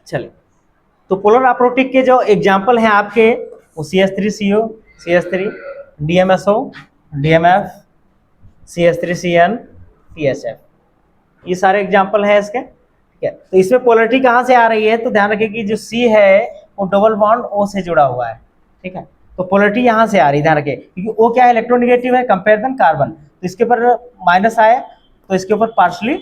चलिए, तो polar aprotic के जो एग्जाम्पल हैं आपके, वो CH3CO, CH3, DMSO, DMF, CH3CN, THF, ये सारे एग्जाम्पल हैं इसके। ठीक है, तो इसमें पोलरिटी कहाँ से आ रही है, तो ध्यान रखिए कि जो C है वो डबल बॉन्ड O से जुड़ा हुआ है। ठीक है, तो पोलरिटी यहाँ से आ रही है, ध्यान रखिए, क्योंकि O क्या है, इलेक्ट्रोनेगेटिव है कंपेयर देन कार्बन, तो इसके ऊपर माइनस आया तो इसके ऊपर पार्शली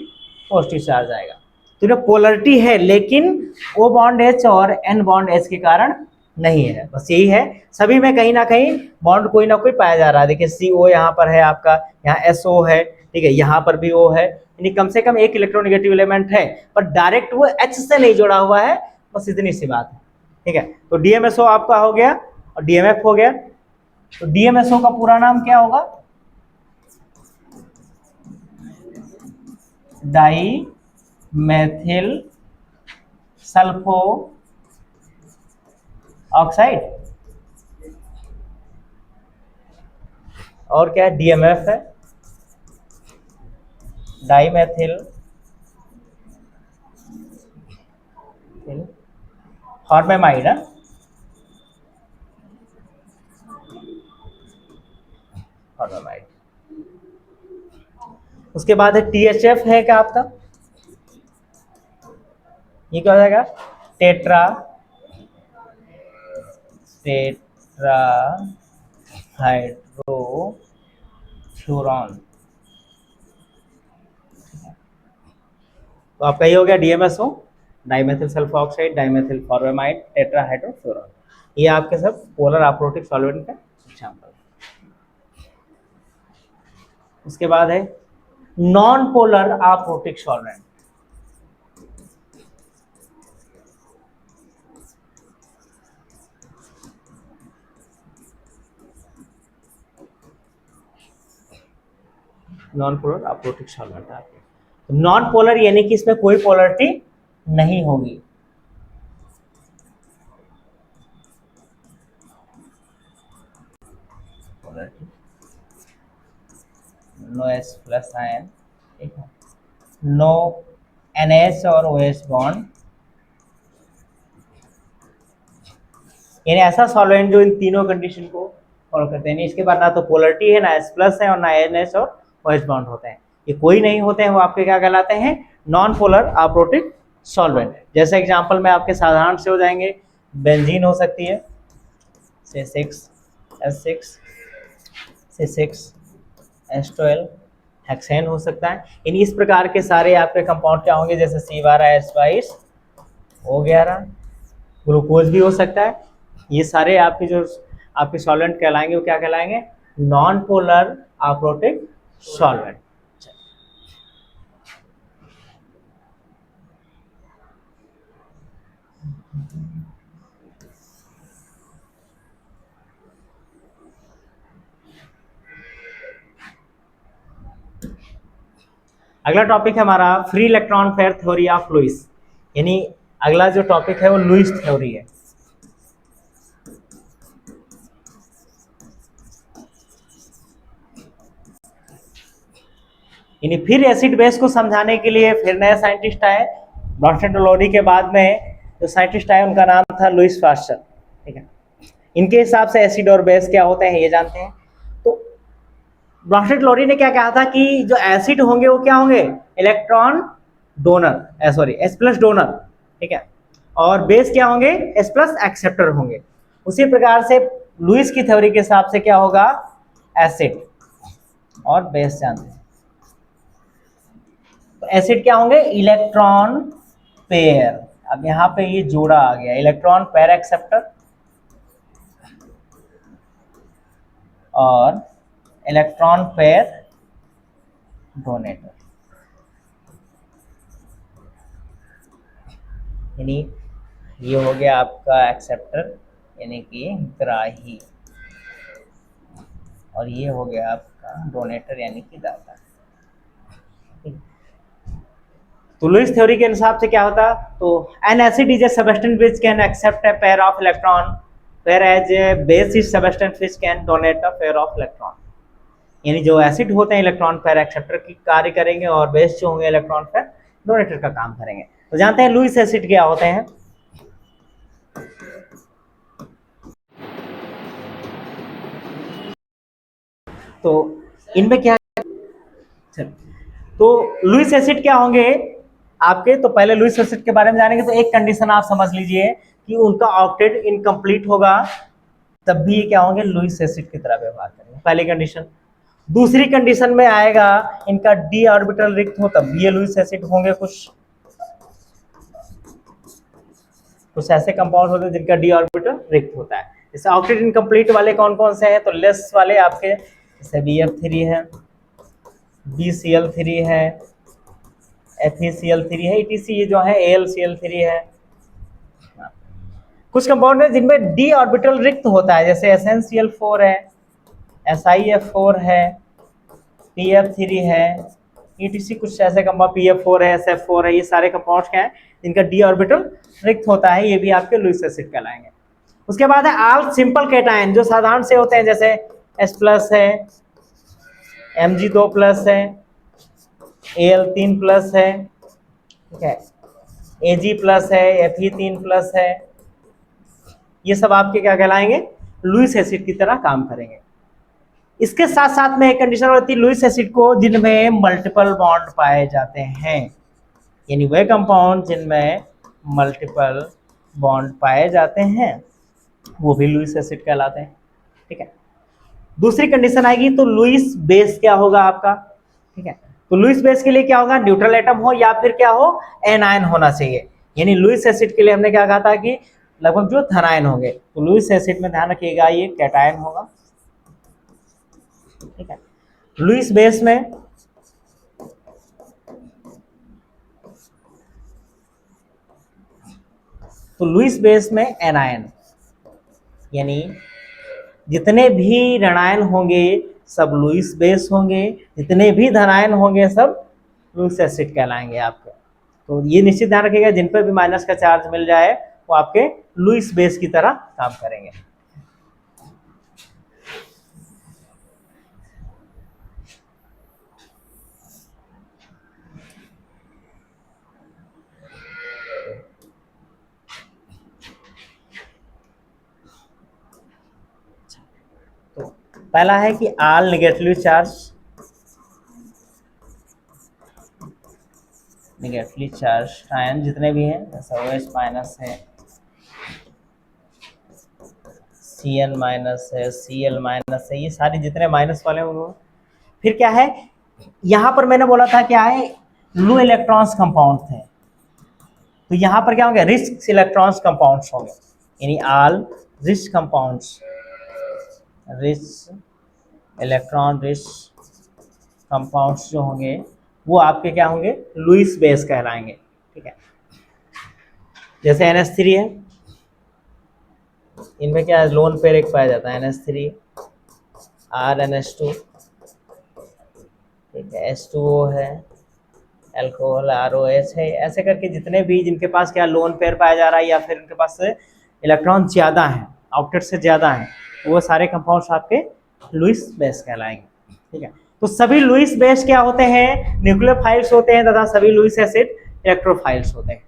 पॉजिटिव चार्ज आएगा। तो ये पोलरिटी है, लेकिन O बॉन्ड H और N बॉन्ड H के कारण नहीं है, बस यही है। सभी में कहीं ना कहीं बॉन्ड कोई ना कोई पाया जा रहा है। देखिए CO यहाँ पर है आपका, यहाँ SO है, ठीक है, यहाँ पर भी O है, यानी कम से कम एक इलेक्ट्रोनेगेटिव एलिमेंट है, पर डायरेक्ट वो H से नहीं जुड़ा हुआ है, बस इतनी सी बात है। ठीक है, तो DMSO आपका हो गया और DMF हो गया। तो DMSO का पूरा नाम क्या होगा, डाई मेथिल सल्फो ऑक्साइड, और क्या है, DMF है, डाईमेथिल फॉर्मेमाइड है, फॉर्मेमाइड। उसके बाद है THF है क्या आपका, ये क्या हो जाएगा, टेट्रा हाइड्रोफ्लोरॉन। तो आपका ये हो गया DMSO, dimethyl sulphur oxide, dimethyl formamide, tetra hydrofuran. ये आपके सब पोलर अप्रोटिक सॉल्वेंट का एग्जांपल। उसके बाद है non polar aprotic solvent. Non polar aprotic solvent है। नॉन पोलर यानी कि इसमें कोई पोलरिटी नहीं होगी। नो H प्लस आयन, ठीक है, नो NH और OH बॉन्ड, यानी ऐसा सॉल्वेंट जो इन तीनों कंडीशन को फॉलो करते हैं। इसके बाद ना तो पोलरिटी है, ना H प्लस है, और ना NH और OH बॉन्ड होते हैं, ये कोई नहीं होते हैं, वो आपके क्या कहलाते हैं, नॉन पोलर अप्रोटिक सॉल्वेंट। जैसे एग्जांपल में आपके साधारण से हो जाएंगे, बेंजीन हो सकती है, C6H6, C6H12, हेक्सेन हो सकता है। इन इस प्रकार के सारे आपके कंपाउंड क्या होंगे, जैसे C12H22O11, ग्लूकोज भी हो सकता है। ये सारे आपके जो आपके सॉल्वेंट कहलाएंगे वो क्या कहलाएंगे, नॉन पोलर अप्रोटिक सॉल्वेंट। अगला टॉपिक है हमारा free electron pair theory of Lewis, यानी अगला जो टॉपिक है वो लुईस थ्योरी है। यानी फिर एसिड बेस को समझाने के लिए फिर नए साइंटिस्ट आए, ब्रॉन्स्टन लोरी के बाद में जो साइंटिस्ट आए उनका नाम था लुईस पास्चर। ठीक है, इनके हिसाब से एसिड और बेस क्या होते हैं ये जानते हैं। तो ब्रॉन्स्टन लोरी ने क्या कहा था कि जो एसिड होंगे वो क्या होंगे, electron donor, sorry H plus donor, ठीक है, और बेस क्या होंगे, H प्लस एक्सेप्टर होंगे। उसी प्रकार से लुईस की थ्योरी के हिसाब से क्या होगा, एसिड और बेस जानते हैं। तो एसिड क्या होंगे, इलेक्ट्रॉन पेयर। अब यहाँ पे ये जोड़ा आ गया, इलेक्ट्रॉन पेयर एक्सेप्टर और इलेक्ट्रॉन पेयर डोनेटर, यानी ये हो गया आपका एक्सेप्टर यानी कि ग्राही, और ये हो गया आपका डोनेटर यानी कि दाता। तो लुईस थ्योरी के हिसाब से क्या होता, तो an acid is a substance which can accept a pair of electron, whereas base is substance which can donate a pair of electron। यानी जो एसिड होते हैं इलेक्ट्रॉन पेयर एक्सेप्टर की कार्य करेंगे और बेस जो होंगे इलेक्ट्रॉन पेयर डोनेटर का काम करेंगे। तो जानते हैं लुईस एसिड क्या होते हैं। तो इनमें क्या, तो लुईस एसिड क्या होंगे आपके, तो पहले लुईस एसिड के बारे में जानेंगे। तो एक कंडीशन आप समझ लीजिए कि उनका ऑक्टेट इनकम्प्लीट होगा, तब भी ये क्या होंगे, लुईस एसिड की तरह व्यवहार करेंगे, पहली कंडीशन। दूसरी कंडीशन में आएगा इनका डी ऑर्बिटल रिक्त हो, तब भी ये लुईस एसिड होंगे। कुछ ऐसे कंपाउंड होते हैं जिनका डी ऑर्बिटल रिक्त होता है। जैसे ऑक्टेट इनकम्प्लीट वाले कौन कौन से हैं, तो लेस वाले आपके जैसे BF3 है, BCl3 है, FeCl3 है, ETC ये जो है AlCl3 है। कुछ कंपाउंड है जिनमें डी ऑर्बिटल रिक्त होता है, जैसे SnCl4 है, SiF4 है, PF3 है, ETC कुछ ऐसे कंपाउंड PF4 है, SF4 है, ये सारे कंपाउंड क्या है जिनका डी ऑर्बिटल रिक्त होता है, ये भी आपके लुईस एसिड कहलाएंगे। उसके बाद है आल सिंपल कैटायन जो साधारण से होते हैं, जैसे H+ है, Mg2+ है, Al3+ है, ठीक है, Ag+ है, Fe3+ है, ये सब आपके क्या कहलाएंगे, लुईस एसिड की तरह काम करेंगे। इसके साथ साथ में एक कंडीशन होती है लुईस एसिड को जिनमें मल्टीपल बॉन्ड पाए जाते हैं, यानी वे कंपाउंड जिनमें मल्टीपल बॉन्ड पाए जाते हैं वो भी लुईस एसिड कहलाते हैं, ठीक है। दूसरी कंडीशन आएगी तो लुईस बेस क्या होगा आपका, ठीक है। तो लुईस बेस के लिए क्या होगा, न्यूट्रल एटम हो या फिर क्या हो, एनायन होना चाहिए। यानी लुईस एसिड के लिए हमने क्या कहा था कि लगभग जो धनायन होंगे, तो लुईस एसिड में ध्यान रखिएगा ये कैटायन होगा, ठीक है। लुईस बेस में तो लुईस बेस में एनायन, यानी जितने भी ऋणायन होंगे सब लुईस बेस होंगे, जितने भी धनायन होंगे सब लुईस एसिड कहलाएंगे आपके। तो ये निश्चित ध्यान रखिएगा जिन पर भी माइनस का चार्ज मिल जाए वो आपके लुईस बेस की तरह काम करेंगे। तो पहला है कि ऑल नेगेटिवली चार्ज आयन जितने भी हैं, जैसा OH- है, Cn- है, Cl- है, ये सारे जितने माइनस वाले होंगे। फिर क्या है, यहां पर मैंने बोला था क्या है, लो इलेक्ट्रॉन्स कंपाउंड थे, तो यहां पर क्या होंगे, रिच इलेक्ट्रॉन्स कंपाउंड्स होंगे, यानी all rich compounds, rich electron rich compounds जो होंगे वो आपके क्या होंगे, लुईस बेस कहलाएंगे, ठीक है। जैसे NH3 है, इनमें क्या लोन पेयर एक पाया जाता है, NH3 RNH2, ठीक है, H2O है, अल्कोहल ROH है, ऐसे करके जितने भी जिनके पास क्या लोन पेयर पाया जा रहा है या फिर उनके पास इलेक्ट्रॉन ज़्यादा है, ऑक्टेट से ज़्यादा है, वो सारे कंपाउंड्स आपके लुईस बेस कहलाएंगे, ठीक है। तो सभी लुईस बेस क्या होते हैं, न्यूक्लियोफाइल्स होते हैं तथा सभी लुईस एसिड इलेक्ट्रोफाइल्स होते हैं।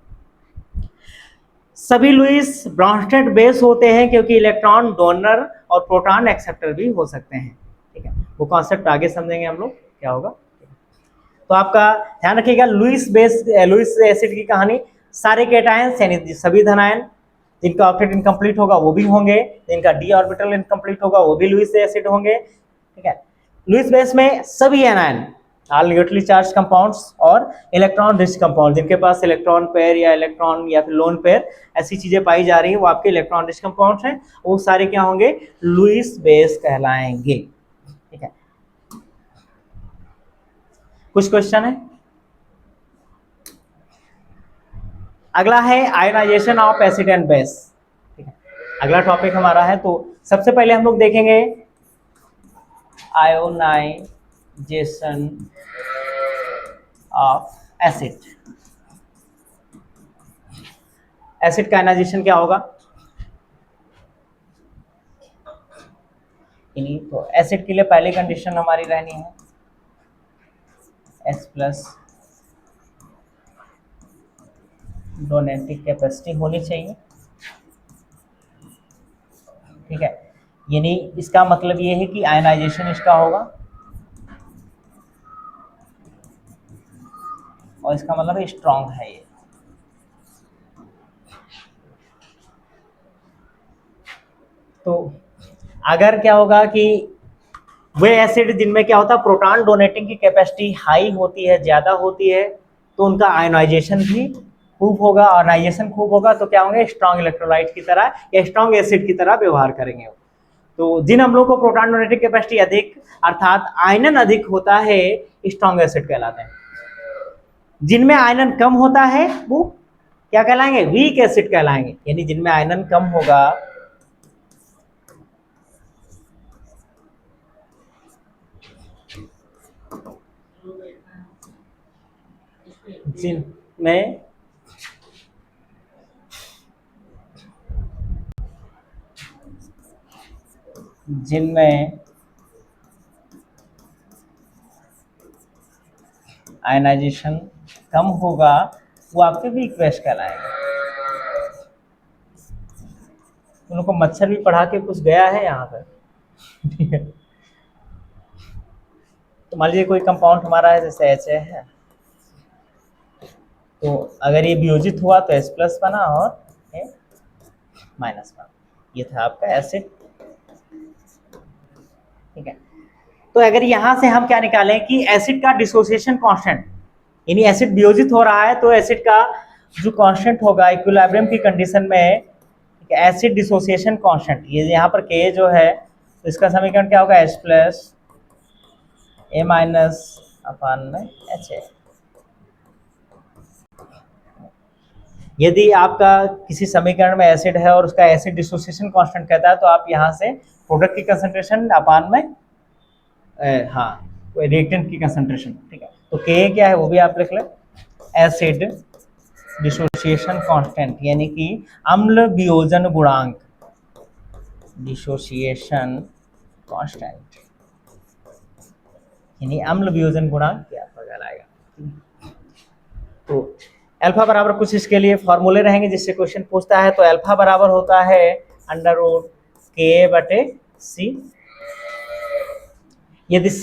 सभी लुईस ब्रॉन्स्टेड बेस होते हैं क्योंकि इलेक्ट्रॉन डोनर और प्रोटॉन एक्सेप्टर भी हो सकते हैं, ठीक है। वो कॉन्सेप्ट आगे समझेंगे हम लोग क्या होगा। तो आपका ध्यान रखिएगा लुईस एसिड की कहानी, सारे कैटायंस यानी सभी धनायन जिनका ऑक्टेट इनकम्प्लीट होगा वो भी होंगे, जिनका डी ऑर्बिटल इनकम्प्लीट होगा वो भी लुईस एसिड होंगे, ठीक है। लुईस बेस में सभी anion all negatively charge compounds और इलेक्ट्रॉन रिच कंपाउंड जिनके पास इलेक्ट्रॉन पेयर या इलेक्ट्रॉन या फिर लोन पेयर ऐसी चीजें पाई जा रही हैं वो आपके इलेक्ट्रॉन रिच कंपाउंड्स हैं, वो सारे क्या होंगे, लुईस बेस कहलाएंगे, ठीक है। कुछ क्वेश्चन है। अगला है ionisation of acid and base, ठीक है, अगला टॉपिक हमारा है। तो सबसे पहले हम लोग देखेंगे आयोनाइजेशन ऑफ एसिड। एसिड का आयोनाइजेशन क्या होगा, तो एसिड के लिए पहली कंडीशन हमारी रहनी है H+ डोनेटिक कैपेसिटी होनी चाहिए, ठीक है। यानी इसका मतलब ये है कि आयनाइजेशन इसका होगा और इसका मतलब है स्ट्रॉन्ग है ये। तो अगर क्या होगा कि वे एसिड जिनमें क्या होता है प्रोटॉन डोनेटिंग की कैपेसिटी हाई होती है, ज़्यादा होती है, तो उनका आयोनाइजेशन भी खूब होगा। आयोनाइजेशन खूब होगा तो क्या होंगे, स्ट्रॉन्ग इलेक्ट्रोलाइट की तरह या स्ट्रॉन्ग एसिड की तरह व्यवहार करेंगे। तो जिन अम्लों को प्रोटॉन डोनेटिंग कैपेसिटी अधिक अर्थात आयनन अधिक होता है, स्ट्रॉन्ग एसिड कहलाते हैं। जिनमें आयनन कम होता है वो क्या कहलाएंगे, वीक एसिड कहलाएंगे। यानी जिनमें आयनन कम होगा, जिनमें जिनमें आयनाइजेशन कम होगा वो आपके वीक बेस कहलाएंगे। उन लोग को मच्छर भी पढ़ा के कुछ गया है यहाँ पर। ठीक है, तो मान लीजिए कोई कंपाउंड हमारा है जैसे एच है, तो अगर ये वियोजित हुआ तो H प्लस बना और माइनस बना। ये था आपका एसिड। ठीक है, तो अगर यहाँ से हम क्या निकालें कि एसिड का डिसोसिएशन कांस्टेंट, यानी एसिड वियोजित हो रहा है तो एसिड का जो कांस्टेंट होगा इक्विलिब्रियम की कंडीशन में, एसिड डिसोसिएशन कांस्टेंट, ये यहाँ पर K जो है, तो इसका समीकरण क्या होगा, H प्लस A माइनस अपान में H है। यदि आपका किसी समीकरण में एसिड है और उसका एसिड डिसोसिएशन कांस्टेंट कहता है, तो आप यहाँ से प्रोडक्ट की कंसंट्रेशन अपान में रिएक्टेंट की कंसंट्रेशन। ठीक है, तो K क्या है वो भी आप लिख लें, एसिड डिसोसिएशन कांस्टेंट यानी कि अम्ल वियोजन गुणांक, डिसोसिएशन कांस्टेंट यानी अम्ल वियोजन गुणांक क्या कहलाएगा। तो अल्फा बराबर कुछ इसके लिए फॉर्मूले रहेंगे जिससे क्वेश्चन पूछता है। तो अल्फा बराबर होता है √K/C। यदि C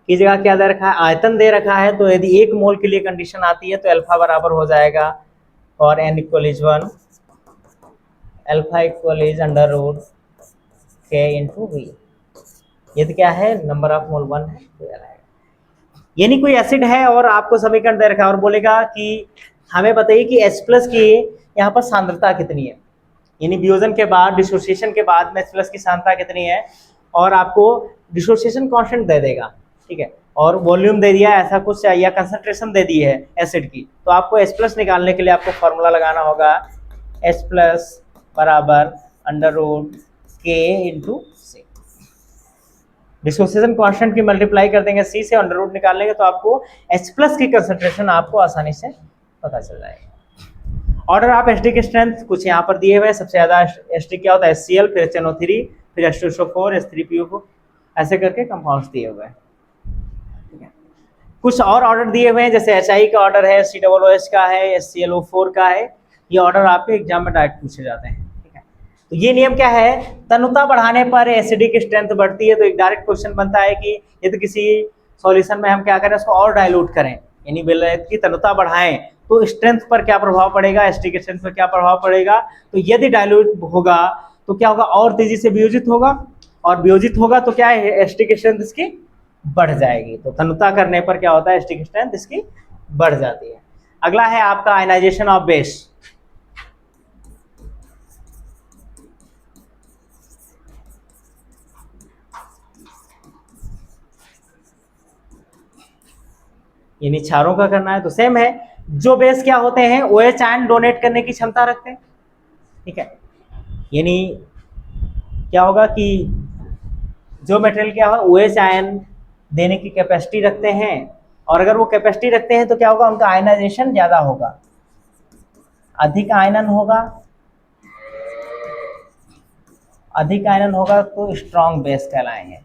की जगह क्या दे रखा है, आयतन दे रखा है, तो यदि 1 मोल के लिए कंडीशन आती है तो अल्फा बराबर हो जाएगा फॉर n = 1 अल्फा = √K/V। यदि क्या है नंबर ऑफ मोल 1 है तो यह रहेगा। यानी कोई एसिड है और आपको समीकरण दे रखा है और बोलेगा कि हमें बताइए कि H+ की यहाँ पर सांद्रता कितनी है, यानी वियोजन के बाद डिसोसिएशन के बाद में H+ की सांद्रता कितनी है, और आपको डिसोसिएशन कांस्टेंट दे देगा। ठीक है, और वॉल्यूम दे दिया ऐसा कुछ या कंसंट्रेशन दे दी है एसिड की, तो आपको H+ निकालने के लिए आपको फॉर्मूला लगाना होगा H+ बराबर √K/C। डिसोसिएशन कांस्टेंट की मल्टीप्लाई कर देंगे C से, अंडर रूट निकाल लेंगे तो आपको H+ की कंसंट्रेशन आपको आसानी से पता चल जाएगा। ऑर्डर ऑफ एसिडिक की स्ट्रेंथ कुछ यहाँ पर दिए हुए हैं। सबसे ज्यादा एसिडिक क्या होता है, HCl, फिर HNO3, फिर H2SO4, H3PO4, ऐसे करके कंपाउंड्स दिए हुए हैं। ठीक है, कुछ और ऑर्डर दिए हुए हैं जैसे HI का ऑर्डर है, COOH का है, HClO4 का है। ये ऑर्डर आपके एग्जाम में डायरेक्ट पूछे जाते हैं। ठीक है, तो ये नियम क्या है, तनुता बढ़ाने पर एसिडिक स्ट्रेंथ बढ़ती है। तो एक डायरेक्ट क्वेश्चन बनता है कि यदि किसी सॉल्यूशन में हम क्या करें, उसको और डाइल्यूट करें, यानी विलायक की तनुता बढ़ाएं, तो स्ट्रेंथ पर क्या प्रभाव पड़ेगा, एसिडिक स्ट्रेंथ पर क्या प्रभाव पड़ेगा। तो यदि डाइल्यूट होगा तो क्या होगा, और तेजी से वियोजित होगा, और वियोजित होगा तो क्या है, एसिडिक स्ट्रेंथ इसकी बढ़ जाएगी। तो तनुता करने पर क्या होता है, एसिडिक स्ट्रेंथ इसकी बढ़ जाती है। अगला है आपका आयनाइजेशन ऑफ बेस। यानी क्षारों का करना है तो सेम है। जो बेस क्या होते हैं, OH आयन डोनेट करने की क्षमता रखते हैं। ठीक है, यानी क्या होगा कि जो मटेरियल क्या होगा, OH आयन देने की कैपेसिटी रखते हैं, और अगर वो कैपेसिटी रखते हैं तो क्या होगा, उनका आयनाइजेशन ज्यादा होगा, अधिक आयनन होगा, अधिक आयनन होगा तो स्ट्रॉन्ग बेस कहलाएंगे।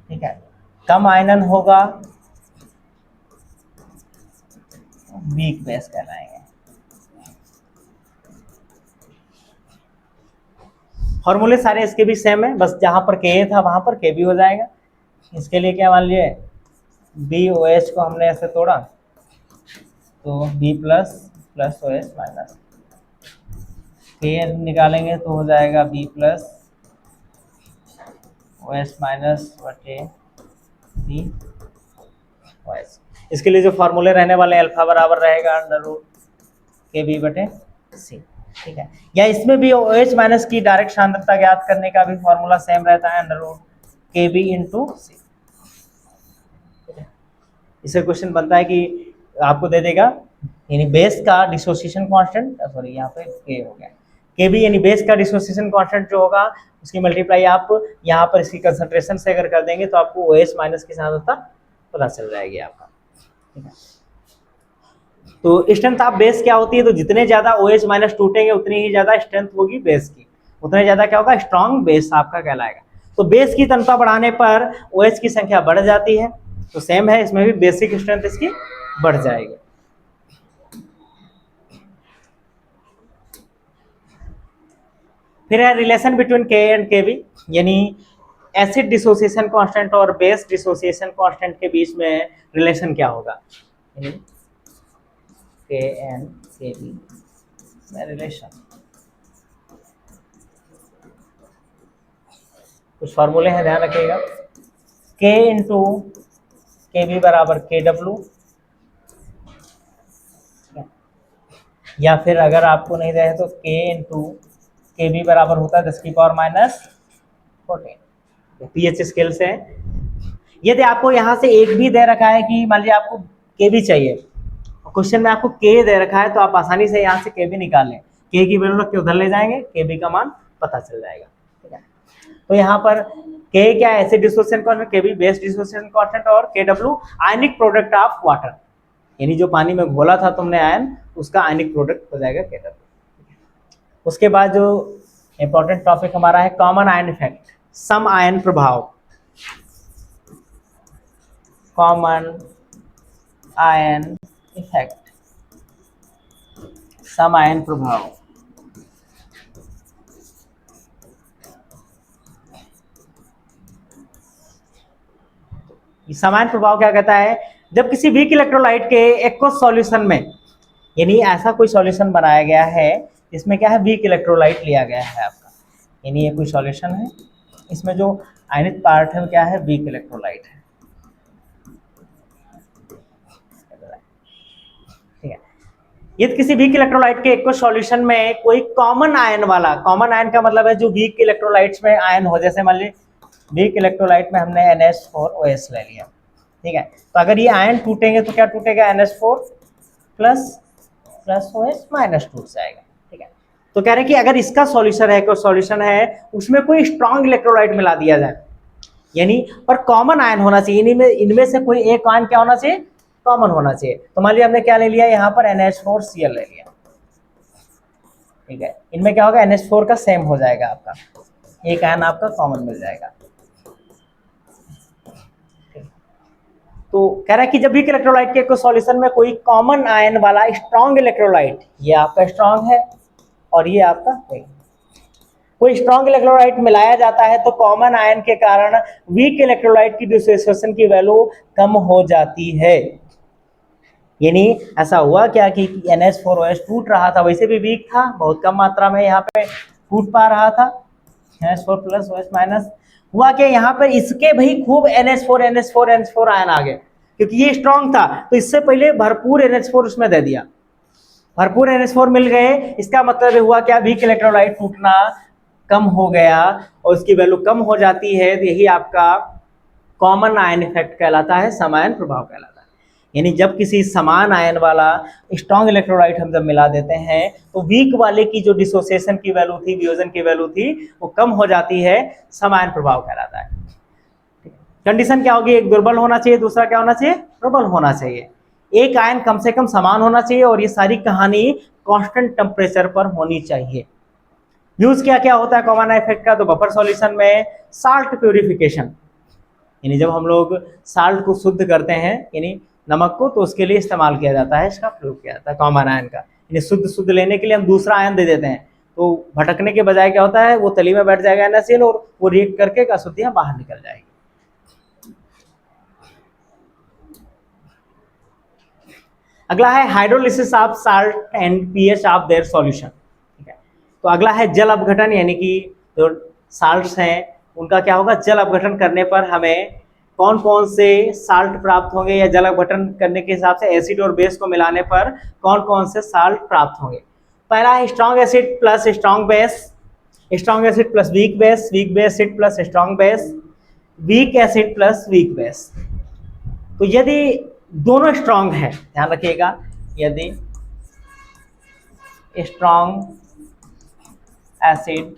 ठीक है, कम आयनन होगा वीक बेस कहलाएंगे। फॉर्मूले सारे इसके भी सेम है, बस जहां पर Ka था वहां पर K भी हो जाएगा। इसके लिए क्या मान लीजिए बी ओ एच को हमने ऐसे तोड़ा तो B plus plus O H minus, के निकालेंगे तो हो जाएगा B plus O H minus बटे बी ओ एच। इसके लिए जो फॉर्मूले रहने वाले हैं अल्फा बराबर रहेगा अंडर रूट के बी बटे सी, ठीक है। या इसमें भी ओ एच माइनस की डायरेक्ट सांद्रता ज्ञात करने का भी फॉर्मूला सेम रहता है अंडर रूट के बी इंटू सी। इससे क्वेश्चन बनता है कि आपको दे देगा यानी बेस का डिसोसिएशन कांस्टेंट, सॉरी यहाँ पे के हो गया, के बी यानी बेस का डिसोसिएशन कांस्टेंट जो होगा उसकी मल्टीप्लाई आप यहाँ पर इसकी कंसंट्रेशन से अगर कर देंगे तो आपको ओ एच माइनस की सांद्रता पता चल जाएगी आपका, ठीक है। तो स्ट्रेंथ ऑफ बेस क्या होती है, तो जितने ज्यादा ओ एच माइनस टूटेंगे उतनी ही ज्यादा स्ट्रेंथ होगी बेस की, उतने ज्यादा क्या होगा, स्ट्रॉन्ग बेस आपका कहलाएगा। तो बेस की तनता बढ़ाने पर ओ एच की संख्या बढ़ जाती है, तो सेम है इसमें भी बेसिक स्ट्रेंथ इसकी बढ़ जाएगी। फिर है रिलेशन बिटवीन के एंड के बी, यानी एसिड डिसोसिएशन कांस्टेंट और बेस डिसोसिएशन कांस्टेंट के बीच में रिलेशन क्या होगा, यानी के एंड के बी में रिलेशन। कुछ फॉर्मूले हैं ध्यान रखिएगा, के इंटू के बी बराबर के डब्ल्यू, या फिर अगर आपको नहीं रहे तो के इंटू के बी बराबर होता है 10 की पावर माइनस 14 पीएच स्केल से। यदि आपको यहाँ से एक भी दे रखा है कि मान लीजिए आपको के बी चाहिए, क्वेश्चन में आपको के दे रखा है तो आप आसानी से यहाँ से के बी निकाल लें, के की वैल्यू रख के उधर ले जाएंगे, के बी का मान पता चल जाएगा, ठीक है। तो यहाँ पर के क्या है, एसिड डिसोसिएशन कांस्टेंट, के बी बेस डिसोसिएशन कांस्टेंट और के W ionic product of water, यानी जो पानी में घोला था तुमने आयन उसका आयनिक प्रोडक्ट हो जाएगा के डब्ल्यू। उसके बाद जो इंपॉर्टेंट टॉपिक हमारा है कॉमन आयन इफेक्ट, सम आयन प्रभाव, कॉमन आयन इफेक्ट, सम आयन प्रभाव। सम आयन प्रभाव क्या कहता है, जब किसी वीक इलेक्ट्रोलाइट के एक्वस सॉल्यूशन में, यानी ऐसा कोई सॉल्यूशन बनाया गया है इसमें क्या है, वीक इलेक्ट्रोलाइट लिया गया है आपका, यानी ये कोई सॉल्यूशन है इसमें जो आयनित पार्ट है वो क्या है, वीक इलेक्ट्रोलाइट है, ठीक है। यदि किसी वीक इलेक्ट्रोलाइट के एक्वस सॉल्यूशन में कोई कॉमन आयन वाला, कॉमन आयन का मतलब है जो वीक इलेक्ट्रोलाइट्स में आयन हो, जैसे मान लीजिए वीक इलेक्ट्रोलाइट में हमने NH4OH ले लिया, ठीक है। तो अगर ये आयन टूटेंगे तो क्या टूटेगा, NH4 plus plus OH minus टूट जाएगा, ठीक है। तो कह रहे हैं कि अगर इसका सॉल्यूशन है, कोई सॉल्यूशन है उसमें कोई स्ट्रॉन्ग इलेक्ट्रोलाइट मिला दिया जाए, यानी पर कॉमन आयन होना चाहिए, इनमें से कोई एक आयन क्या होना चाहिए, कॉमन होना चाहिए। तो मान लिया हमने क्या ले लिया, यहाँ पर NH4Cl ले लिया, ठीक है। इनमें क्या होगा, NH4 का सेम हो जाएगा आपका, एक आयन आपका कॉमन मिल जाएगा। तो कह रहा है कि जब भी इलेक्ट्रोलाइट के सॉल्यूशन में कोई कॉमन आयन वाला स्ट्रॉन्ग इलेक्ट्रोलाइट, ये आपका स्ट्रॉन्ग है और ये आपका वीक, कोई स्ट्रॉन्ग इलेक्ट्रोलाइट मिलाया जाता है तो कॉमन आयन के कारण वीक इलेक्ट्रोलाइट की डिसोसिएशन की वैल्यू कम हो जाती है। यानी ऐसा हुआ क्या कि NH4OH टूट रहा था, वैसे भी वीक था, बहुत कम मात्रा में यहाँ पे टूट पा रहा था, NH4 प्लस OH माइनस, हुआ क्या यहाँ पर इसके भी खूब NH4 आयन आ गए, क्योंकि ये स्ट्रॉन्ग था तो इससे पहले भरपूर NH4 उसमें दे दिया, भरपूर NH4 मिल गए, इसका मतलब हुआ क्या, वीक इलेक्ट्रोलाइट टूटना कम हो गया और उसकी वैल्यू कम हो जाती है, तो यही आपका कॉमन आयन इफेक्ट कहलाता है, सम आयन प्रभाव कहलाता है। यानी जब किसी समान आयन वाला स्ट्रॉन्ग इलेक्ट्रोलाइट हम जब मिला देते हैं तो वीक वाले की जो डिसोसिएशन की वैल्यू थी, वियोजन की वैल्यू थी, वो कम हो जाती है, सम आयन प्रभाव कहलाता है। कंडीशन क्या होगी, एक दुर्बल होना चाहिए, दूसरा क्या होना चाहिए, प्रबल होना चाहिए, एक आयन कम से कम समान होना चाहिए और ये सारी कहानी कांस्टेंट टेम्परेचर पर होनी चाहिए। यूज क्या क्या होता है कॉमन इफेक्ट का, तो बफर सॉल्यूशन में साल्ट प्यूरिफिकेशन, यानी जब हम लोग साल्ट को शुद्ध करते हैं, यानी नमक को, तो उसके लिए इस्तेमाल किया जाता है, इसका प्रयोग किया जाता है कॉमन आयन का, यानी शुद्ध लेने के लिए हम दूसरा आयन दे देते हैं, तो भटकने के बजाय क्या होता है, वो तली में बैठ जाएगा NaCl और वो रिएक्ट करके अशुद्धियां बाहर निकल जाएगी। अगला है hydrolysis of salt and pH of their solution. ठीक है, तो अगला है जल अपघटन, यानी कि जो साल्ट्स हैं उनका क्या होगा, जल अपघटन करने पर हमें कौन कौन से साल्ट प्राप्त होंगे, या जल अपघटन करने के हिसाब से एसिड और बेस को मिलाने पर कौन कौन से साल्ट प्राप्त होंगे। पहला है strong acid plus strong base, strong acid plus weak base, weak base acid plus strong base, weak acid plus week base. तो यदि दोनों स्ट्रॉन्ग है, ध्यान रखिएगा, यदि strong acid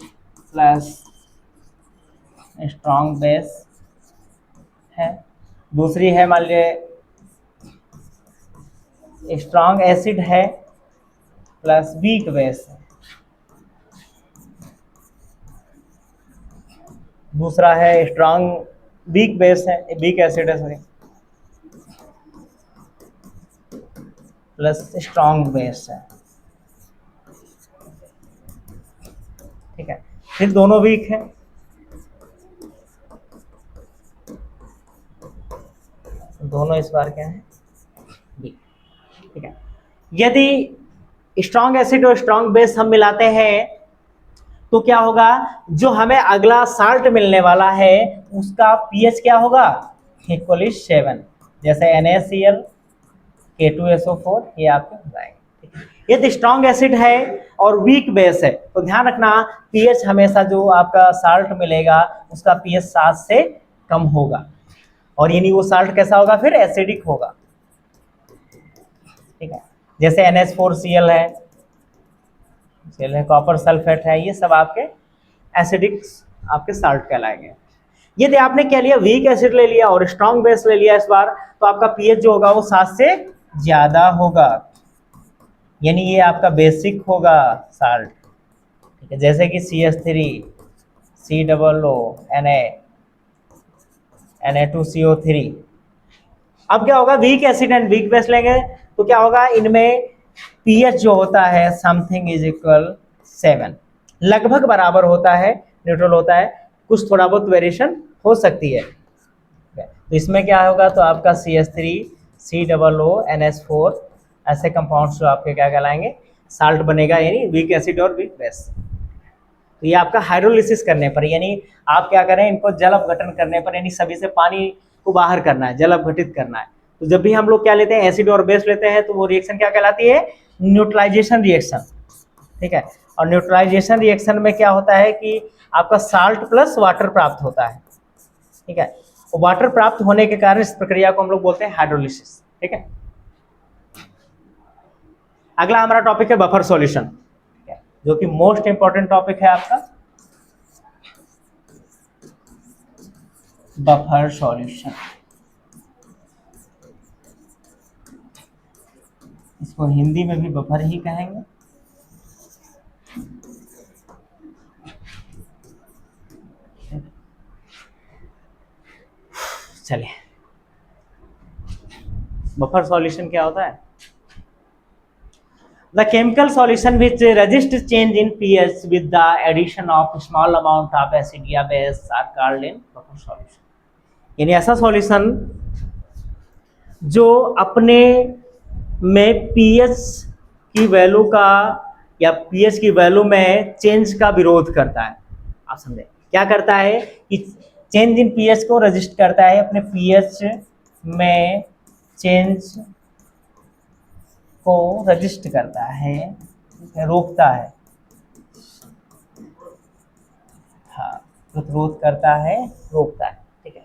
plus strong base है, दूसरी है मान लीजिए स्ट्रॉन्ग एसिड है प्लस वीक बेस है, दूसरा है स्ट्रॉन्ग वीक बेस है, वीक एसिड है सॉरी, प्लस स्ट्रॉन्ग बेस है। ठीक है, फिर दोनों वीक है, दोनों इस बार क्या है, वीक। ठीक है, यदि स्ट्रॉन्ग एसिड और स्ट्रॉन्ग बेस हम मिलाते हैं तो क्या होगा, जो हमें अगला साल्ट मिलने वाला है उसका पीएच क्या होगा, इक्वली 7, जैसे NaCl K2SO4 ये आपके हो जाएंगे। यदि स्ट्रॉन्ग एसिड है और वीक बेस है तो ध्यान रखना पीएच हमेशा जो आपका साल्ट मिलेगा उसका पीएच 7 से कम होगा, और यानी वो साल्ट कैसा होगा, फिर एसिडिक होगा। ठीक है, जैसे NH4Cl है, Cl है, कॉपर सल्फेट है, ये सब आपके एसिडिक आपके साल्ट कहलाएंगे। यदि आपने क्या लिया, वीक एसिड ले लिया और स्ट्रॉन्ग बेस ले लिया इस बार, तो आपका पीएच जो होगा वो 7 से ज्यादा होगा, यानी ये आपका बेसिक होगा साल्ट। ठीक है, जैसे कि CH3 COO Na2CO3। अब क्या होगा, week acid and weak base लेंगे तो क्या होगा, इनमें पीएच जो होता है समथिंग इज इक्वल 7, लगभग बराबर होता है, न्यूट्रल होता है, कुछ थोड़ा बहुत वेरिएशन हो सकती है। तो इसमें क्या होगा, तो आपका CH3 COO NH4 ऐसे कंपाउंड्स जो आपके क्या कहलाएंगे, साल्ट बनेगा, यानी वीक एसिड और वीक बेस। तो ये आपका हाइड्रोलिसिस करने पर, यानी आप क्या करें, इनको जल अपघटन करने पर, यानी सभी से पानी को बाहर करना है, जल अपघटित करना है। तो जब भी हम लोग क्या लेते हैं, एसिड और बेस लेते हैं, तो वो रिएक्शन क्या कहलाती है, न्यूट्रलाइजेशन रिएक्शन। ठीक है, और न्यूट्रलाइजेशन रिएक्शन में क्या होता है कि आपका साल्ट प्लस वाटर प्राप्त होता है। ठीक है, वाटर प्राप्त होने के कारण इस प्रक्रिया को हम लोग बोलते हैं हाइड्रोलिसिस। ठीक है, अगला हमारा टॉपिक है बफर सॉल्यूशन, जो कि मोस्ट इंपॉर्टेंट टॉपिक है आपका, बफर सॉल्यूशन। इसको हिंदी में भी बफर ही कहेंगे। चलिए, बफर सॉल्यूशन क्या होता है, the chemical solution which resist change in pH with the addition of small amount of acid या base are called in buffer solution। यानी ऐसा सॉल्यूशन जो अपने में pH की वैल्यू का या pH की वैल्यू में चेंज का विरोध करता है। आप समझे, क्या करता है कि चेंज इन pH को रेजिस्ट करता है, अपने pH में चेंज को रजिस्ट करता है, रोकता है, हाँ, प्रतिरोध करता है, रोकता है। ठीक है,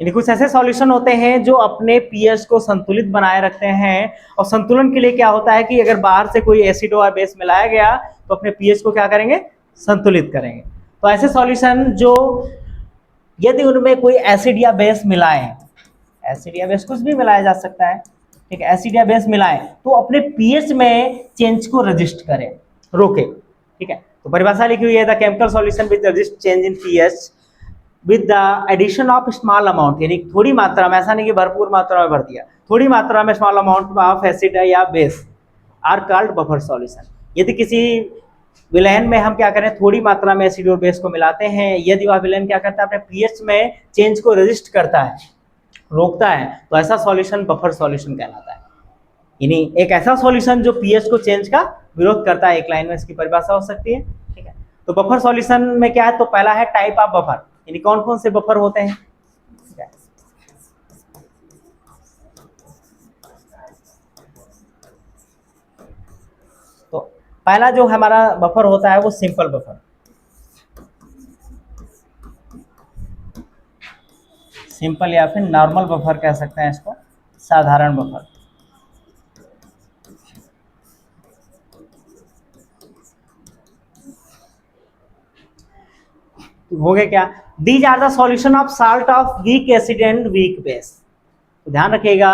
यानी कुछ ऐसे सॉल्यूशन होते हैं जो अपने पीएच को संतुलित बनाए रखते हैं, और संतुलन के लिए क्या होता है कि अगर बाहर से कोई एसिड और बेस मिलाया गया तो अपने पीएच को क्या करेंगे, संतुलित करेंगे। तो ऐसे सॉल्यूशन जो यदि उनमें कोई एसिड या बेस मिलाए, एसिड या बेस कुछ भी मिलाया जा सकता है, ठीक है, एसिड या बेस मिलाएं तो अपने पीएच में चेंज को रजिस्ट करें, रोके। ठीक है, तो परिभाषा लिखी हुई है, the chemical solution which resist change in pH with the addition of small amount, यानी थोड़ी मात्रा में, ऐसा नहीं कि भरपूर मात्रा में भर दिया, थोड़ी मात्रा में स्मॉल अमाउंट ऑफ एसिड या base are called buffer solution. यदि किसी विलयन में हम क्या करें, थोड़ी मात्रा में एसिड और बेस को मिलाते हैं, यदि वह विलयन क्या करता है, अपने पीएच में चेंज को रजिस्ट करता है, रोकता है, तो ऐसा सॉल्यूशन बफर सॉल्यूशन कहलाता है। यानी एक ऐसा सॉल्यूशन जो पीएच को चेंज का विरोध करता है, एक लाइन में इसकी परिभाषा हो सकती है। ठीक है, तो बफर सॉल्यूशन में क्या है, तो पहला है टाइप ऑफ बफर, यानी कौन कौन से बफर होते हैं। ठीक है, तो पहला जो हमारा बफर होता है वो सिंपल बफर, सिंपल या फिर नॉर्मल बफर कह सकते हैं इसको, साधारण बफर। हो गया क्या, these are the solution of salt of weak acid and weak base. तो ध्यान रखिएगा,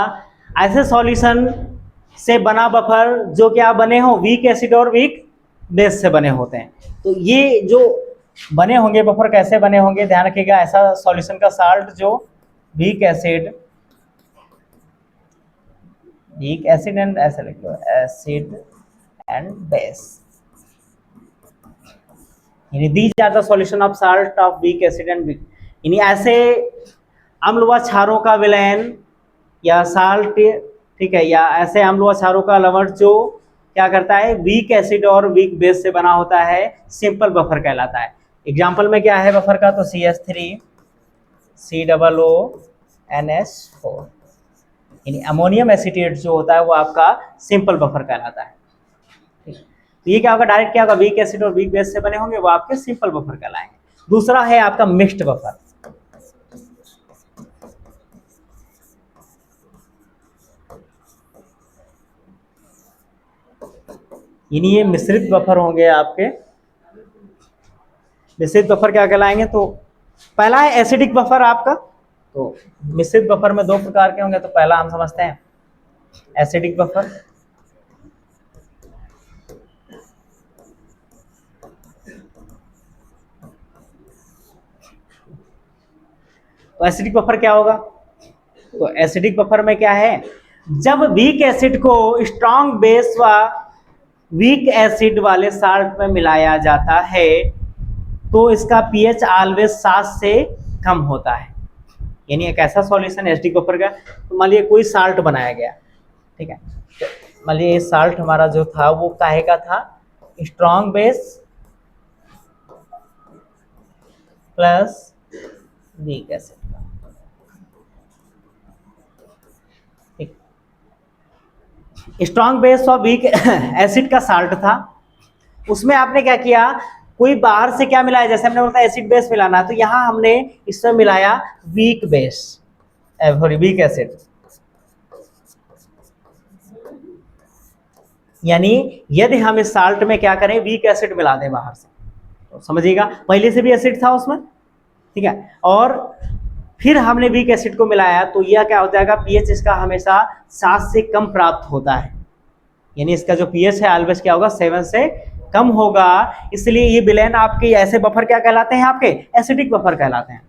ऐसे सॉल्यूशन से बना बफर जो क्या बने हो, वीक एसिड और वीक बेस से बने होते हैं। तो ये जो बने होंगे बफर कैसे बने होंगे, ध्यान रखिएगा, ऐसा सॉल्यूशन का साल्ट जो वीक एसिड एंड ऐसे लिख लो, एसिड एंड बेस, यानी these are the solution of salt of weak acid and weak, यानी ऐसे अम्ल व क्षारों का विलयन या साल्ट, ठीक है, या ऐसे अम्ल व क्षारों का लवण जो क्या करता है, वीक एसिड और वीक बेस से बना होता है, सिंपल बफर कहलाता है। एग्जाम्पल में क्या है बफर का, तो CH3 COONH4, यानी अमोनियम एसीटेट जो होता है वो आपका सिंपल बफर कहलाता है। ठीक है, तो ये क्या होगा, डायरेक्ट क्या होगा, वीक एसिड और वीक बेस से बने होंगे, वो आपके सिंपल बफर कहलाएंगे। दूसरा है आपका मिक्स्ड बफर, यानी ये मिश्रित बफर होंगे आपके। मिश्रित बफर क्या कहलाएंगे, तो पहला है एसिडिक बफर आपका, तो मिश्रित बफर में दो प्रकार के होंगे, तो पहला हम समझते हैं एसिडिक बफर, तो एसिडिक बफर क्या होगा, तो एसिडिक बफर में क्या है, जब वीक एसिड को स्ट्रॉन्ग बेस व वीक एसिड वाले साल्ट में मिलाया जाता है तो इसका पीएच ऑलवेज 7 से कम होता है। यानी एक ऐसा सॉल्यूशन एसिडिक बफर का, तो मान लीजिए कोई साल्ट बनाया गया, ठीक है, तो मान लीजिए साल्ट हमारा जो था वो काहे का था, strong base plus weak acid का। स्ट्रॉन्ग बेस और वीक एसिड का साल्ट था, उसमें आपने क्या किया, कोई बाहर से क्या मिलाया, जैसे हमने बोला एसिड बेस मिलाना है, तो यहां हमने इसमें मिलाया weak base, sorry weak acid, यानी यदि हम इस साल्ट में क्या करें, वीक एसिड मिला दें बाहर से, तो समझिएगा पहले से भी एसिड था उसमें, ठीक है, और फिर हमने वीक एसिड को मिलाया, तो यह क्या हो जाएगा, पीएच इसका हमेशा 7 से कम प्राप्त होता है, यानी इसका जो पीएच है ऑलवेज क्या होगा, 7 से कम होगा। इसलिए ये विलयन आपके ऐसे बफर क्या कहलाते हैं, आपके एसिडिक बफर कहलाते हैं।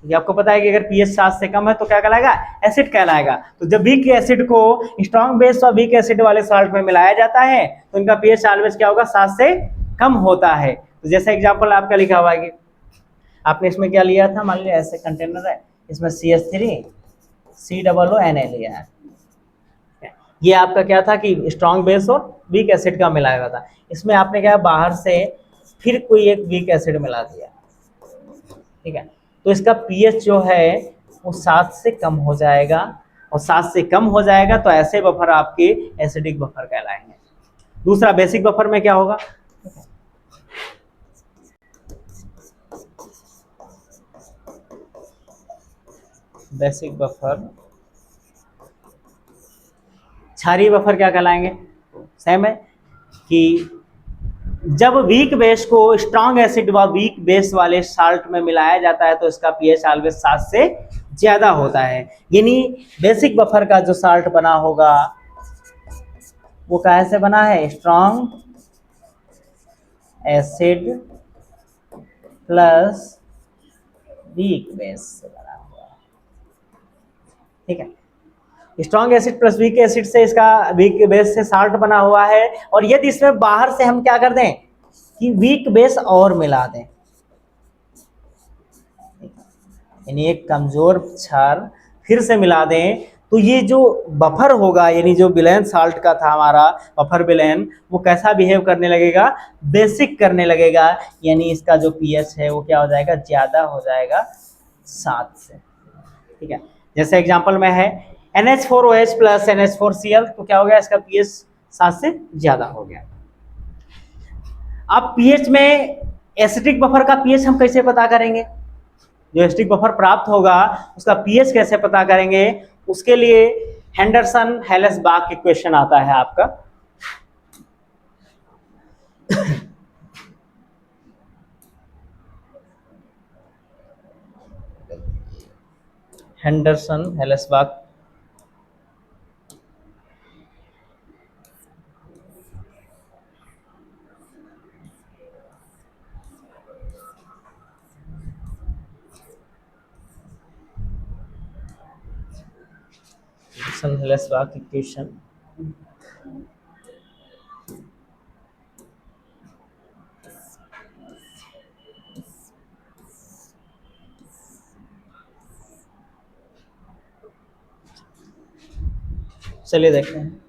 ये आपको पता है कि अगर पीएच 7 से कम है तो क्या कहलाएगा, एसिड कहलाएगा। तो जब वीक एसिड को स्ट्रॉन्ग बेस और वीक एसिड वाले साल्ट में मिलाया जाता है तो इनका पीएच ऑलवेज क्या होगा, 7 से कम होता है। तो जैसे एग्जाम्पल आपका लिखा हुआ है कि आपने इसमें क्या लिया था, मान लीजिए ऐसे कंटेनर है, इसमें CH3 COONA लिया है, ये आपका क्या था कि स्ट्रॉन्ग बेस और वीक एसिड का मिलाया हुआ था, इसमें आपने क्या बाहर से फिर कोई एक वीक एसिड मिला दिया, ठीक है, तो इसका पीएच जो है वो 7 से कम हो जाएगा, और 7 से कम हो जाएगा तो ऐसे बफर आपके एसिडिक बफर कहलाएंगे। दूसरा बेसिक बफर में क्या होगा, बेसिक बफर, क्षारीय बफर क्या कहलाएंगे, सेम है कि जब वीक बेस को स्ट्रॉन्ग एसिड व वीक बेस वाले साल्ट में मिलाया जाता है तो इसका पीएच ऑलवेज 7 से ज्यादा होता है। यानी बेसिक बफर का जो साल्ट बना होगा वो कैसे बना है, strong acid plus weak base से बना हुआ, ठीक है, strong acid plus weak acid से इसका वीक बेस से साल्ट बना हुआ है। और यदि इसमें बाहर से हम क्या कर दें कि वीक बेस और मिला दें, यानी एक कमजोर क्षार फिर से मिला दें, तो ये जो बफर होगा यानी जो विलेन साल्ट का था हमारा बफर विलेन, वो कैसा बिहेव करने लगेगा, बेसिक करने लगेगा, यानी इसका जो पीएच है वो क्या हो जाएगा, ज़्यादा हो जाएगा 7 से। ठीक है, जैसे एग्जांपल में है NH4OH प्लस NH4Cl, तो क्या हो गया, इसका पीएच 7 से ज़्यादा हो गया। अब पीएच में एसिडिक बफर का पीएच हम कैसे पता करेंगे, जो एसिडिक बफर प्राप्त होगा उसका पीएच कैसे पता करेंगे, उसके लिए हेंडरसन हेल्सबाक इक्वेशन आता है आपका। हेंडरसन हेल्सबाक हेल्सबाक इक्वेशन चलिए देखते हैं।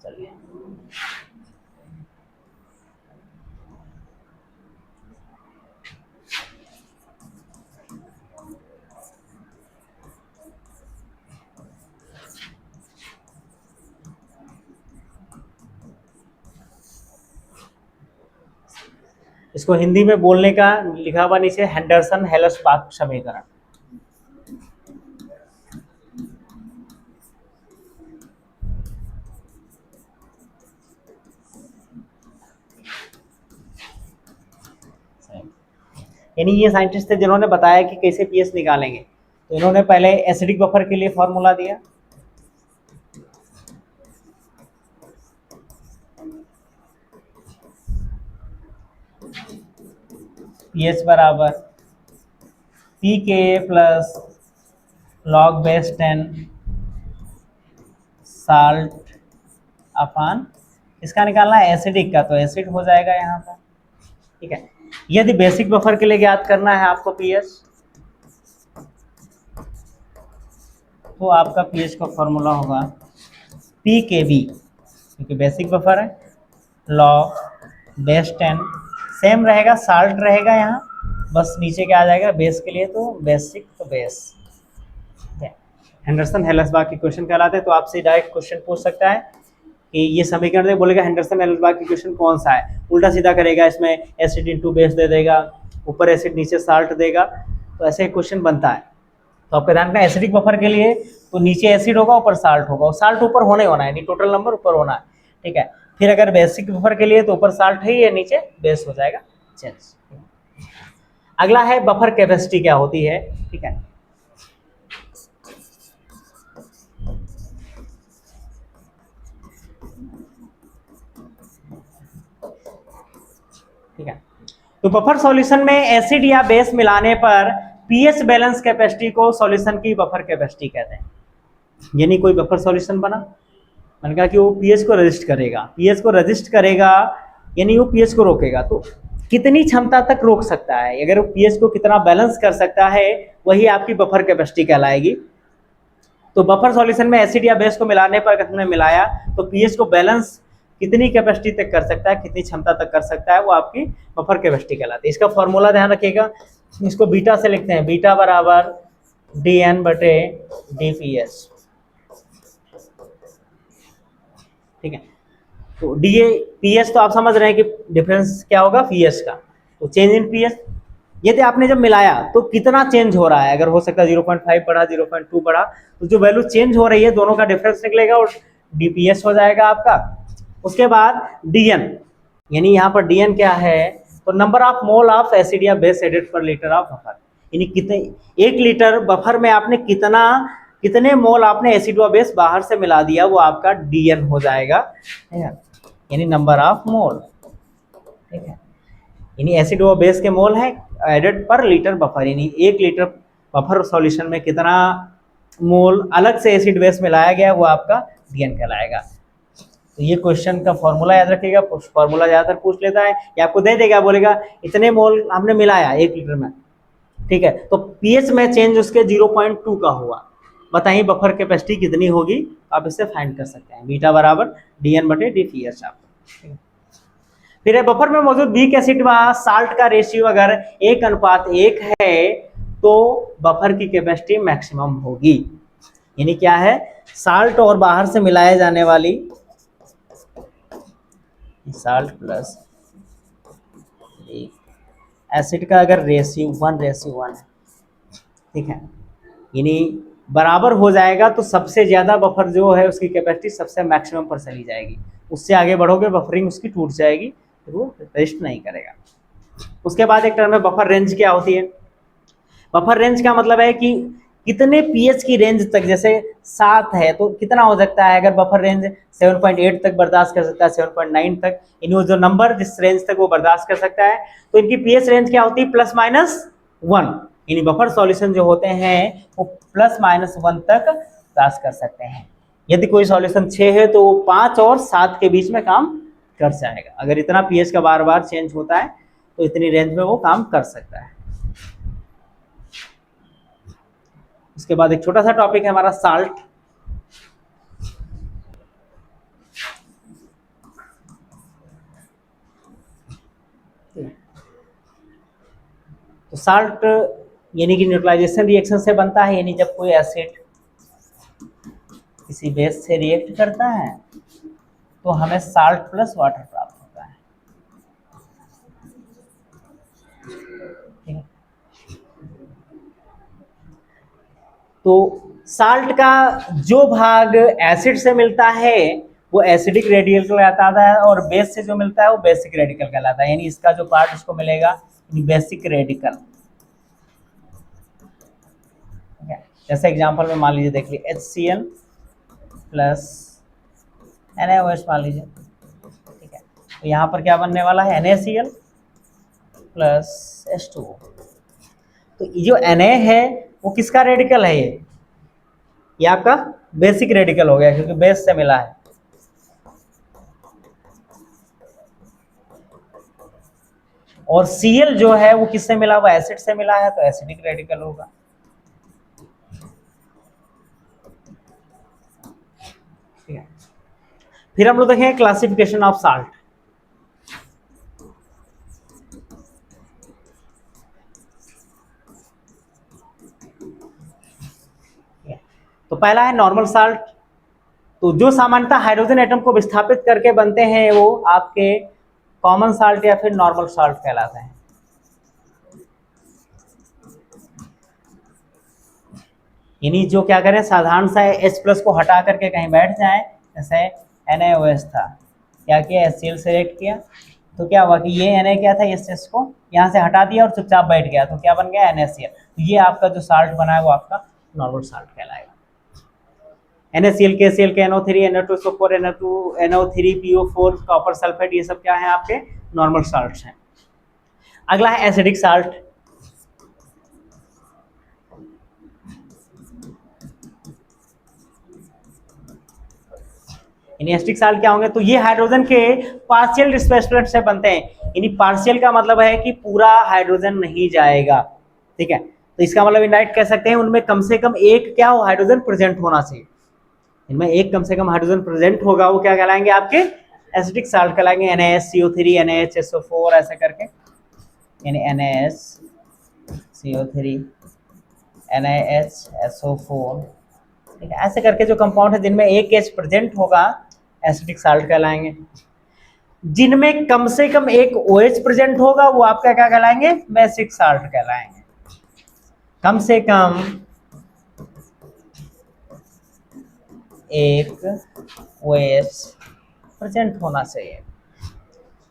चलिए इसको हिंदी में बोलने का लिखा हुआ नीचे हेंडरसन हेल्सबाक समीकरण। यानी ये साइंटिस्ट थे जिन्होंने बताया कि कैसे पीएच निकालेंगे, तो इन्होंने पहले एसिडिक बफर के लिए फॉर्मूला दिया, पीएच बराबर pKa plus log base 10 salt upon, इसका निकालना है एसिडिक का, तो एसिड हो जाएगा यहाँ पर। ठीक है, यदि बेसिक बफर के लिए ज्ञात करना है आपको पीएच, तो आपका पीएच का फॉर्मूला होगा pKb, क्योंकि बेसिक बफर है, log बेस 10 सेम रहेगा, साल्ट रहेगा यहाँ, बस नीचे क्या आ जाएगा बेस के लिए, तो बेसिक तो बेस। हेंडरसन हेल्सबाक इक्वेशन कहलाते हैं। तो आपसे डायरेक्ट क्वेश्चन पूछ सकता है कि ये समीकरण दे, बोलेगा हेंडरसन हेल्सबाक इक्वेशन कौन सा है, उल्टा सीधा करेगा, इसमें एसिड इनटू बेस दे देगा, ऊपर एसिड नीचे साल्ट देगा, तो ऐसे क्वेश्चन बनता है। तो आपका ध्यान रखना, एसिडिक बफर के लिए तो नीचे एसिड होगा ऊपर साल्ट होगा, और साल्ट ऊपर होने होना है, यानी टोटल नंबर ऊपर होना है। ठीक है, फिर अगर बेसिक बफर के लिए तो ऊपर साल्ट है या नीचे बेस हो जाएगा चेंज। अगला है बफर कैपेसिटी क्या होती है। ठीक है, ठीक है, तो बफर सॉल्यूशन में एसिड या बेस मिलाने पर पीएच बैलेंस कैपेसिटी को सॉल्यूशन की बफर कैपेसिटी कहते हैं। यानी कोई बफर सॉल्यूशन बना, मैंने कहा कि वो पीएच को रजिस्ट करेगा, पीएच को रजिस्ट करेगा यानी वो पीएच को रोकेगा, तो कितनी क्षमता तक रोक सकता है, अगर वो पीएच को कितना बैलेंस कर सकता है, वही आपकी बफर कैपेसिटी कहलाएगी। तो बफर सॉल्यूशन में एसिड या बेस को मिलाने पर अगर हमने मिलाया तो पीएच को बैलेंस कितनी कैपेसिटी तक कर सकता है, कितनी क्षमता तक कर सकता है, वो आपकी बफर कैपेसिटी कहलाती है। इसका फॉर्मूला ध्यान रखिएगा, इसको बीटा से लिखते हैं, बीटा बराबर dN/dPH। ठीक है, तो pH तो आप समझ रहे हैं कि डिफरेंस क्या होगा pH का, तो चेंज इन pH, यदि आपने जब मिलाया तो कितना चेंज हो रहा है, अगर हो सकता है 0.5 बढ़ा, 0.2 बढ़ा, तो जो वैल्यू चेंज हो रही है दोनों का डिफरेंस निकलेगा और dPH हो जाएगा आपका। उसके बाद dN, यानी यहाँ पर dN क्या है, तो number of mole of acid या बेस एडेड पर लीटर ऑफ बफर, यानी कितने 1 लीटर बफर में आपने कितने मोल आपने एसिड व बेस बाहर से मिला दिया, वो आपका dN हो जाएगा, यानी नंबर ऑफ मोल। ठीक है, यानी एसिड व बेस के मोल है एडेड पर लीटर बफर, यानी 1 लीटर बफर सॉल्यूशन में कितना मोल अलग से एसिड बेस मिलाया गया, वो आपका dN कहलाएगा। तो ये क्वेश्चन का फॉर्मूला याद रखिएगा, फॉर्मूला ज्यादातर पूछ लेता है या आपको दे देगा, बोलेगा इतने मोल हमने मिलाया 1 लीटर में, ठीक है, तो पीएच में चेंज उसके 0.2 का हुआ, बताइए बफर कैपेसिटी कितनी होगी, आप इससे फाइंड कर सकते हैं, बीटा बराबर dN/dpH आप। फिर बफर में मौजूद वीक एसिड व साल्ट का रेशियो अगर 1:1 है तो बफर की कैपेसिटी मैक्सिमम होगी। यानी क्या है, साल्ट और बाहर से मिलाए जाने वाली साल्ट प्लस एसिड का अगर रेशियो 1:1 है, ठीक है, यानी बराबर हो जाएगा तो सबसे ज्यादा बफर जो है उसकी कैपेसिटी सबसे मैक्सिमम पर चली जाएगी, उससे आगे बढ़ोगे बफरिंग उसकी टूट जाएगी, तो वो रेस्ट नहीं करेगा। उसके बाद एक टर्म है बफर रेंज। क्या होती है बफर रेंज? का मतलब है कि कितने पीएच की रेंज तक, जैसे 7 है तो कितना हो सकता है, अगर बफर रेंज 7.8 तक बर्दाश्त कर सकता है, 7.9 तक, इन जो नंबर जिस रेंज तक वो बर्दाश्त कर सकता है, तो इनकी पीएच रेंज क्या होती है, +-1। यानी बफर सॉल्यूशन जो होते हैं वो +-1 तक बर्दाश्त कर सकते हैं। यदि कोई सॉल्यूशन 6 है तो वो 5 और 7 के बीच में काम कर जाएगा। अगर इतना पीएच का बार बार चेंज होता है तो इतनी रेंज में वो काम कर सकता है। उसके बाद एक छोटा सा टॉपिक है हमारा साल्ट। तो साल्ट यानी कि न्यूट्रलाइजेशन रिएक्शन से बनता है, यानी जब कोई एसिड किसी बेस से रिएक्ट करता है तो हमें साल्ट प्लस वाटर प्राप्त होता है। ठीक है, तो साल्ट का जो भाग एसिड से मिलता है वो एसिडिक रेडिकल कहलाता है और बेस से जो मिलता है वो बेसिक रेडिकल कहलाता है। यानी इसका जो पार्ट इसको मिलेगा बेसिक रेडिकल। जैसे एग्जांपल में मान लीजिए, देख लीजिए HCl प्लस NaOH मान लीजिए, ठीक है, तो यहाँ पर क्या बनने वाला है, NaCl प्लस H2O। तो ये जो Na है वो किसका रेडिकल है, ये आपका बेसिक रेडिकल हो गया क्योंकि बेस से मिला है। और Cl जो है वो किससे मिला हुआ, एसिड से मिला है, तो एसिडिक रेडिकल होगा। ठीक है, फिर हम लोग देखेंगे क्लासिफिकेशन ऑफ साल्ट। तो पहला है नॉर्मल साल्ट। तो जो सामान्यतः हाइड्रोजन एटम को विस्थापित करके बनते हैं वो आपके कॉमन साल्ट या फिर नॉर्मल साल्ट कहलाते हैं। यानी जो क्या करें, साधारण सा H+ को हटा करके कहीं बैठ जाए, जैसे NaOH था, क्या किया, HCl सेलेक्ट किया, तो क्या हुआ कि ये Na क्या था, इस H को यहाँ से हटा दिया और चुपचाप बैठ गया, तो क्या बन गया, NaCl। तो ये आपका जो साल्ट बना है वो आपका नॉर्मल साल्ट कहलाएगा। NaCl, KCl, NO3, Na2SO4, NO3, PO4, copper sulphate, ये सब क्या है आपके नॉर्मल साल्ट हैं। अगला है एसिडिक साल्ट। एसिडिक साल्ट क्या होंगे, तो ये हाइड्रोजन के पार्शियल डिस्प्लेसमेंट से बनते हैं। यानी पार्शियल का मतलब है कि पूरा हाइड्रोजन नहीं जाएगा, ठीक है, तो इसका मतलब इनडायरेक्ट कह सकते हैं उनमें कम से कम एक क्या हो, हाइड्रोजन प्रेजेंट होना चाहिए। इनमें एक कम से कम हाइड्रोजन प्रेजेंट होगा, वो क्या कहलाएंगे, आपके एसिडिक साल्ट कहलाएंगे। NaSCO3, NaHSO4 ऐसे करके, यानी NaSCO3, NaHSO4, ठीक है, ऐसे करके जो कंपाउंड है जिनमें एक H प्रेजेंट होगा एसिडिक साल्ट कहलाएंगे। जिनमें कम से कम एक OH प्रेजेंट होगा वो आपका क्या कहलाएंगे, बेसिक साल्ट कहलाएंगे। कम से कम एक OH प्रेजेंट होना चाहिए,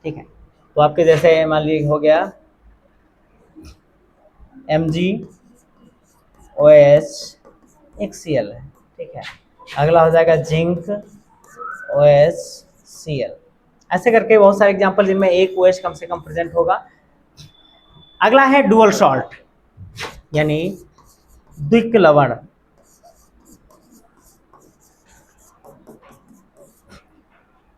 ठीक है। तो आपके जैसे मान लीजिए हो गया MgOH एक Cl है, ठीक है, अगला हो जाएगा जिंक OHCl, ऐसे करके बहुत सारे एग्जांपल जिनमें एक OH कम से कम प्रेजेंट होगा। अगला है डुअल सॉल्ट, यानी द्विक लवण।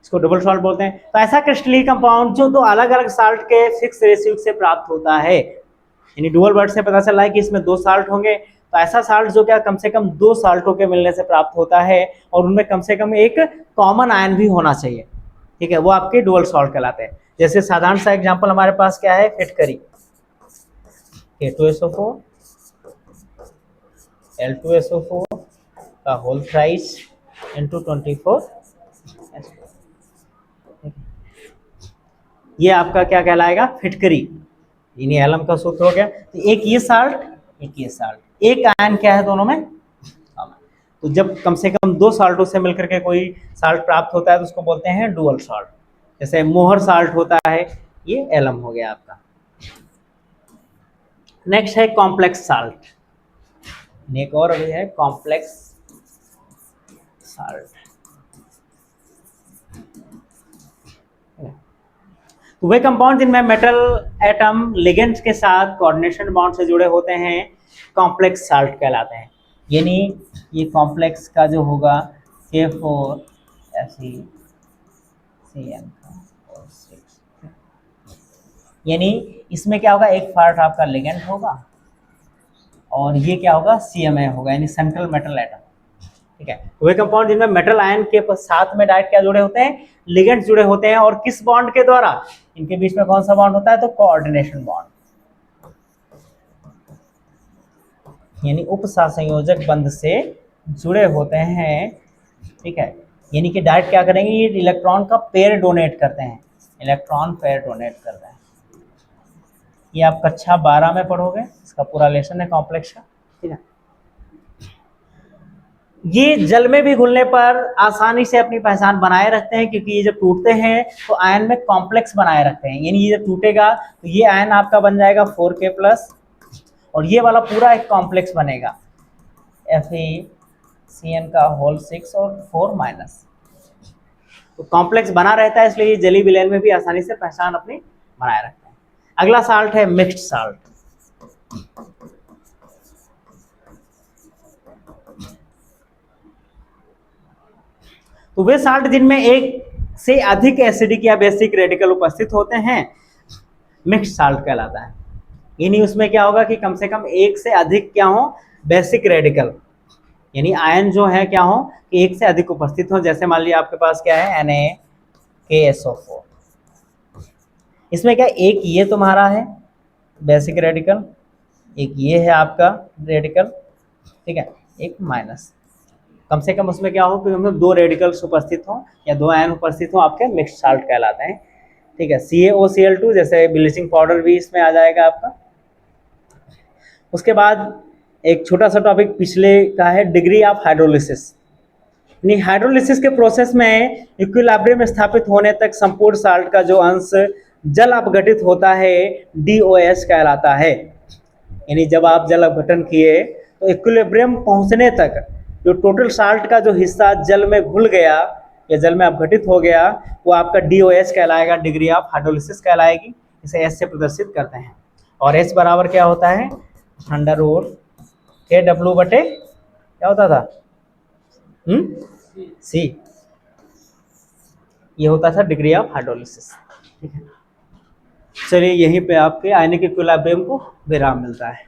इसको डबल सॉल्ट बोलते हैं। तो ऐसा क्रिस्टलीय कंपाउंड जो दो अलग अलग साल्ट के फिक्स रेशियो से प्राप्त होता है, यानी डुअल वर्ड से पता चला है कि इसमें दो साल्ट होंगे, तो ऐसा साल्ट जो क्या कम से कम दो साल्टों के मिलने से प्राप्त होता है और उनमें कम से कम एक कॉमन आयन भी होना चाहिए, ठीक है, वो आपके डुअल सॉल्ट कहलाते हैं। जैसे साधारण सा एग्जांपल हमारे पास क्या है, फिटकरी, K2SO4 L2SO4 का होल थ्राइस इंटू 24, ये आपका क्या कहलाएगा, फिटकरी, यानी एलम का सूत्र हो गया। तो एक ये साल्ट, एक ये साल्ट, एक आयन क्या है दोनों में, तो जब कम से कम दो साल्टों से मिलकर के कोई साल्ट प्राप्त होता है तो उसको बोलते हैं डुअल साल्ट। जैसे मोहर साल्ट होता है, ये एलम हो गया आपका। नेक्स्ट है कॉम्प्लेक्स साल्ट, एक और अभी है कॉम्प्लेक्स साल्ट। तो वे कंपाउंड जिनमें मेटल एटम लिगेंड्स के साथ कोऑर्डिनेशन बॉन्ड से जुड़े होते हैं कॉम्प्लेक्स साल्ट कहलाते हैं। यानी ये कॉम्प्लेक्स का जो होगा K4FeCN, यानी इसमें क्या होगा, एक पार्ट आपका लिगेंड होगा और ये क्या होगा, CMA होगा, यानी सेंट्रल मेटल एटम, ठीक है। वे कंपाउंड जिनमें मेटल आयन के साथ में डायरेक्ट क्या जुड़े होते हैं, लिगेंड्स जुड़े होते हैं, और किस बॉन्ड के द्वारा, इनके बीच में कौन सा बॉन्ड होता है, तो कोऑर्डिनेशन बॉन्ड, यानी उपसहसंयोजक बंध से जुड़े होते हैं, ठीक है। यानी कि डायरेक्ट क्या करेंगे, ये इलेक्ट्रॉन का पेयर डोनेट करते हैं, इलेक्ट्रॉन पेयर डोनेट करते हैं। ये आप कक्षा 12 में पढ़ोगे, इसका पूरा लेसन है कॉम्प्लेक्स का, ठीक है। ये जल में भी घुलने पर आसानी से अपनी पहचान बनाए रखते हैं, क्योंकि ये जब टूटते हैं तो आयन में कॉम्प्लेक्स बनाए रखते हैं, यानी ये जब टूटेगा तो ये आयन आपका बन जाएगा 4K+, और ये वाला पूरा एक कॉम्प्लेक्स बनेगा FeCN का होल 6 और 4-, तो कॉम्प्लेक्स बना रहता है, इसलिए ये जली विलयन में भी आसानी से पहचान अपनी बनाए रखते हैं। अगला साल्ट है मिक्स्ड साल्ट। तो वे साल्ट जिनमें एक से अधिक एसिडिक या बेसिक रेडिकल उपस्थित होते हैं मिक्स्ड साल्ट कहलाता है। यानी उसमें क्या होगा कि कम से कम एक से अधिक क्या हो, बेसिक रेडिकल, यानी आयन जो है क्या हो कि एक से अधिक उपस्थित हो। जैसे मान लिया आपके पास क्या है NaKSO4, इसमें क्या एक ये तुम्हारा है बेसिक रेडिकल, एक ये है आपका रेडिकल, ठीक है, एक माइनस, कम से कम उसमें क्या हो कि उसमें दो रेडिकल्स उपस्थित हों या दो आयन उपस्थित हों, आपके मिक्स्ड साल्ट कहलाते हैं, ठीक है। CaOCl2 जैसे ब्लीचिंग पाउडर भी इसमें आ जाएगा आपका। उसके बाद एक छोटा सा टॉपिक पिछले का है डिग्री ऑफ हाइड्रोलिसिस। यानी हाइड्रोलिसिस के प्रोसेस में इक्विलिब्रियम स्थापित होने तक संपूर्ण साल्ट का जो अंश जल अपघटित होता है DOS कहलाता है। यानी जब आप जल अपघटन किए तो इक्विलिब्रियम पहुंचने तक जो टोटल साल्ट का जो हिस्सा जल में घुल गया या जल में अपघटित हो गया, वो आपका DOS कहलाएगा, डिग्री ऑफ हाइड्रोलिसिस कहलाएगी। इसे S से प्रदर्शित करते हैं, और S बराबर क्या होता है, √KW बटे क्या होता था, C, ये होता था डिग्री ऑफ हाइड्रोलिसिस, ठीक है। चलिए यहीं पे आपके आयनिक इक्विलिब्रियम को विराम मिलता है।